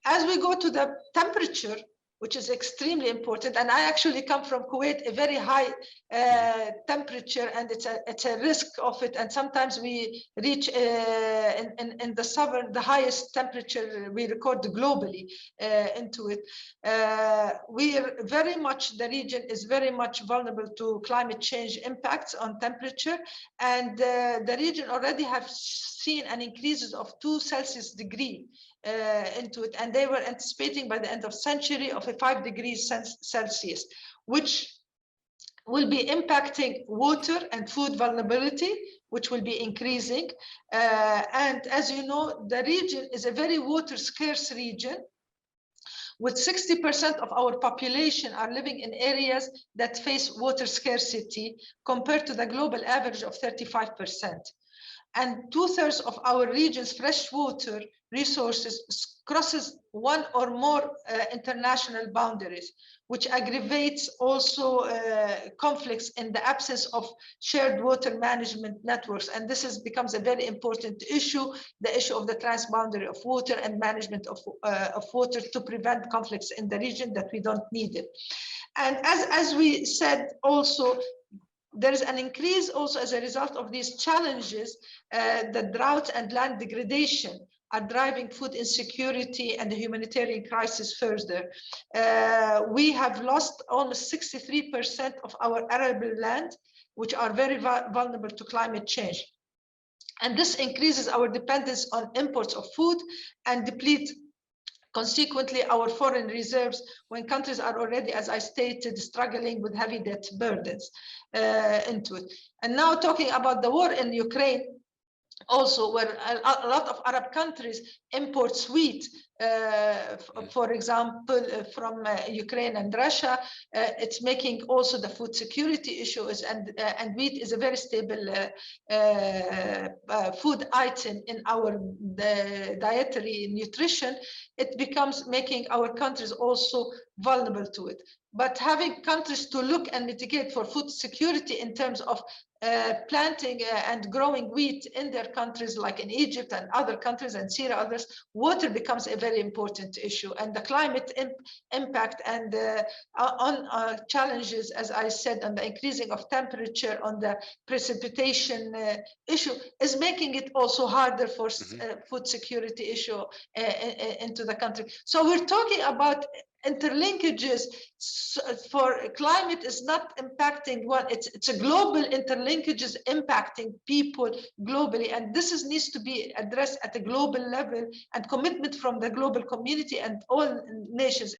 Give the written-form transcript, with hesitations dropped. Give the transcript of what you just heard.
as we go to the temperature, which is extremely important, and I actually come from Kuwait, a very high temperature, and it's a risk of it. And sometimes we reach in the summer the highest temperature we record globally into it. We are very much, the region is very much vulnerable to climate change impacts on temperature, and the region already have seen an increase of 2 Celsius degree into it, and they were anticipating by the end of century of a 5 degrees Celsius, which will be impacting water and food vulnerability, which will be increasing. And as you know, the region is a very water scarce region, with 60% of our population are living in areas that face water scarcity compared to the global average of 35%. And 2/3 of our region's freshwater resources crosses one or more international boundaries, which aggravates also conflicts in the absence of shared water management networks. And this becomes a very important issue, the issue of the transboundary of water and management of water, to prevent conflicts in the region that we don't need it. And as we said also, there is an increase also as a result of these challenges. The drought and land degradation are driving food insecurity and the humanitarian crisis further. We have lost almost 63% of our arable land, which are very vulnerable to climate change. And this increases our dependence on imports of food and deplete consequently our foreign reserves when countries are already, as I stated, struggling with heavy debt burdens into it. And now talking about the war in Ukraine, also where a lot of Arab countries import wheat, for example, from Ukraine and Russia. It's making also the food security issues, and wheat is a very stable food item in our dietary nutrition. It becomes making our countries also vulnerable to it. But having countries to look and mitigate for food security in terms of planting and growing wheat in their countries, like in Egypt and other countries and Syria, others, water becomes a very important issue. And the climate impact and on challenges, as I said, on the increasing of temperature, on the precipitation issue, is making it also harder for food security issue into the country. So we're talking about interlinkages for climate is not impacting one, it's a global interlinkages impacting people globally, and this needs to be addressed at a global level, and commitment from the global community and all nations